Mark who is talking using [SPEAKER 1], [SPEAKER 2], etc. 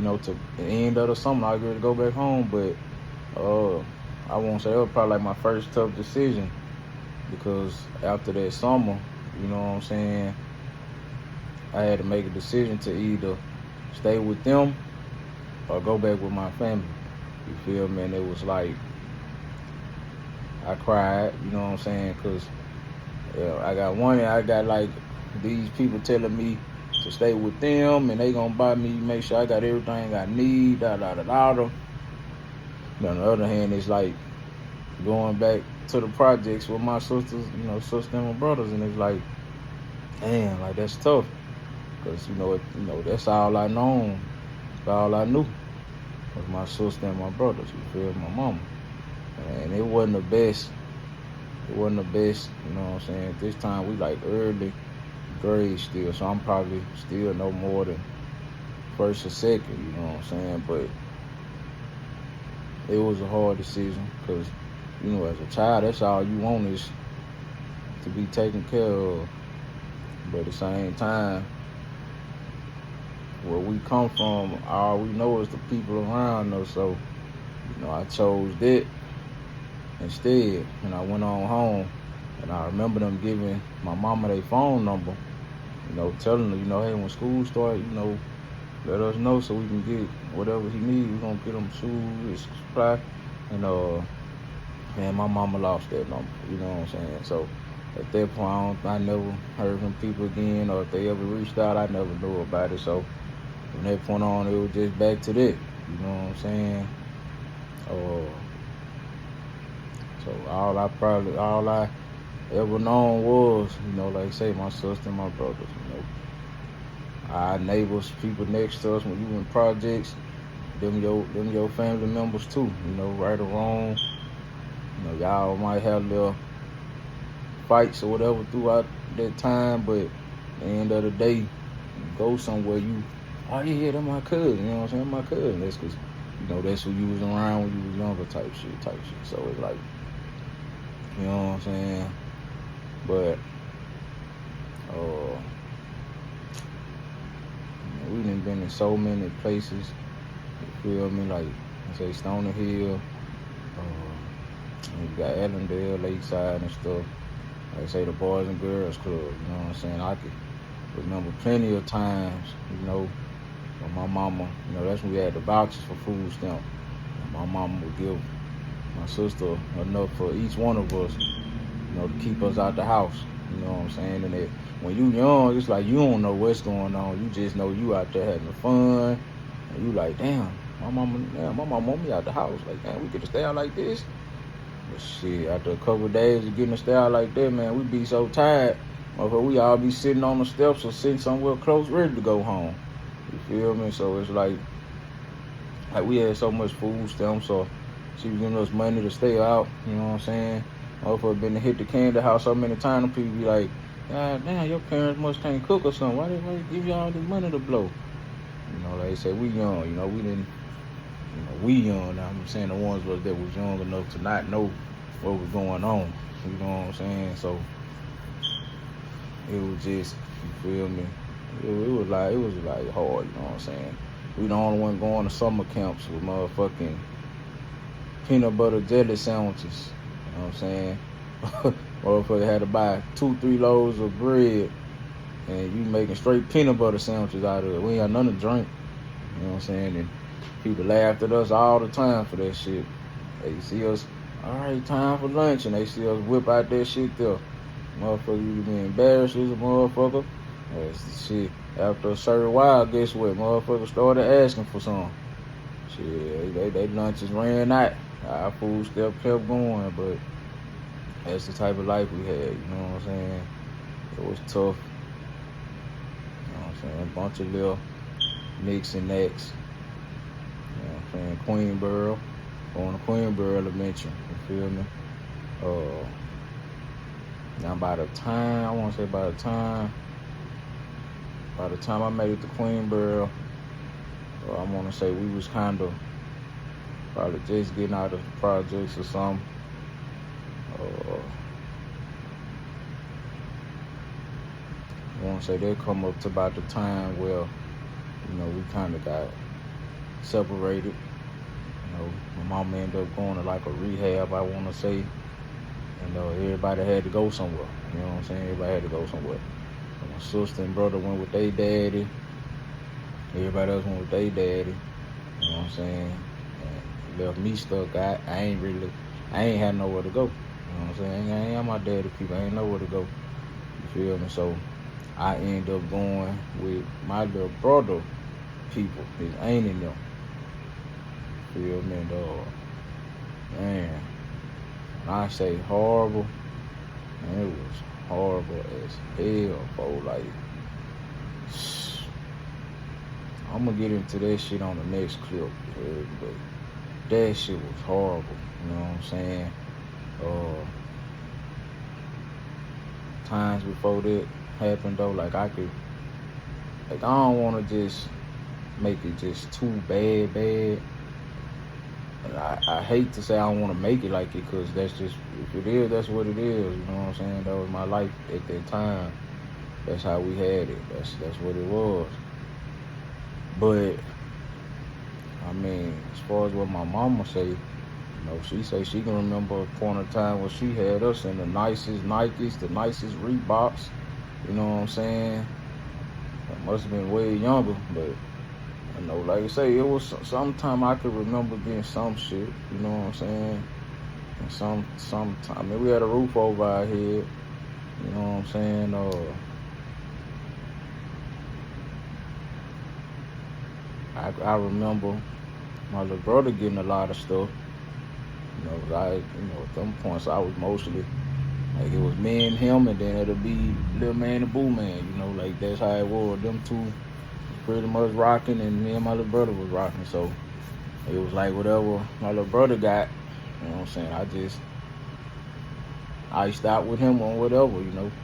[SPEAKER 1] to the end of the summer, I was ready to go back home. But I won't say it was probably like my first tough decision because after that summer, you know what I'm saying, I had to make a decision to either stay with them or go back with my family. You feel me? And it was like I cried, you know what I'm saying, because I got like these people telling me to stay with them and they gonna buy me, make sure I got everything I need, da da da da. da. But on the other hand, it's like going back to the projects with my sisters, sister and my brothers, and it's like, damn, like that's tough, cause that's all I known, that's all I knew was my sister and my brothers. You feel my mama, and it wasn't the best. It wasn't the best, you know what I'm saying. This time we like early grade still, so I'm probably still no more than first or second, you know what I'm saying. But it was a hard decision because, as a child, that's all you want is to be taken care of. But at the same time, where we come from, all we know is the people around us. So, I chose that instead, and I went on home. And I remember them giving my mama their phone number, telling her, hey, when school starts, let us know so we can get whatever he needs. We're going to get him shoes, supply. And, man, my mama lost that number, you know what I'm saying? So at that point, I never heard from people again, or if they ever reached out, I never knew about it. So from that point on, it was just back to that, you know what I'm saying? So all I ever known was, like I say, my sister and my brothers, our neighbors, people next to us when you in projects, them your family members too, right or wrong. Y'all might have little fights or whatever throughout that time, but at the end of the day, you go somewhere, oh yeah, that's my cousin, you know what I'm saying, my cousin. That's because, that's who you was around when you was younger type shit. So it's like, you know what I'm saying? But we done been in so many places, you feel me, like I say Stony Hill, we got Allendale, Lakeside and stuff. Like I say the Boys and Girls Club, you know what I'm saying? I could remember plenty of times, when my mama, that's when we had the vouchers for food stamp. My mama would give my sister enough for each one of us, to keep us out the house. You know what I'm saying? And that when you young, it's like you don't know what's going on. You just know you out there having fun. And you like, damn, my mama want me out the house. Like, damn, we get to stay out like this. But shit, after a couple of days of getting to stay out like that, man, we be so tired. Motherfucker, we all be sitting on the steps or sitting somewhere close, ready to go home. You feel me? So it's like we had so much food stamps, so she was giving us money to stay out. You know what I'm saying? Motherfucker been to hit the candy house so many times, people be like, God damn, your parents must can't cook or something. Why they give you all this money to blow? Like I said, we young, we didn't, we young. Now I'm saying the ones that was young enough to not know what was going on. You know what I'm saying? So it was just, you feel me? It was like hard, you know what I'm saying? We the only one going to summer camps with motherfucking peanut butter jelly sandwiches. You know what I'm saying? Motherfucker had to buy 2-3 loaves of bread and you making straight peanut butter sandwiches out of it. We ain't got nothing to drink. You know what I'm saying? And people laughed at us all the time for that shit. They see us, all right, time for lunch, and they see us whip out that shit there. Motherfucker, you be embarrassed as a motherfucker. That's the shit. After a certain while, guess what? Motherfuckers started asking for some. Shit, they lunches ran out. Our food still kept going, but that's the type of life we had, you know what I'm saying? It was tough. You know what I'm saying? A bunch of little nicks and necks. You know what I'm saying? Queenboro. Going to Queenboro Elementary. You feel me? Now by the time I made it to Queenboro, I want to say we was kind of probably just getting out of the projects or something. I want to say they come up to about the time where, we kind of got separated. My mama ended up going to like a rehab, I want to say. And everybody had to go somewhere. You know what I'm saying? Everybody had to go somewhere. So my sister and brother went with their daddy. Everybody else went with their daddy. You know what I'm saying? And left me stuck. I ain't had nowhere to go. You know what I'm saying? I ain't had my daddy people. I ain't nowhere to go. You feel me? So I ended up going with my little brother people. His ain't in them. You feel me, dog? Man, when I say horrible, man, it was horrible as hell, bro. Like, I'm gonna get into that shit on the next clip, but that shit was horrible. You know what I'm saying? Times before that happened though, like I don't want to just make it just too bad. And I hate to say I don't want to make it like it, because that's just, if it is, that's what it is. You know what I'm saying? That was my life at that time. That's how we had it. That's what it was. But I mean, as far as what my mama say, she say she can remember a point of time where she had us in the nicest Nikes, the nicest Reeboks. You know what I'm saying? I must have been way younger, but like I say, it was sometime I could remember getting some shit. You know what I'm saying? And sometime, I mean, we had a roof over our head. You know what I'm saying? I remember my little brother getting a lot of stuff. At them points I was mostly, like, it was me and him, and then it'll be Lil Man and Boo Man, like that's how it was. Them two pretty much rocking, and me and my little brother was rocking. So it was like whatever my little brother got, you know what I'm saying, I stopped with him on whatever,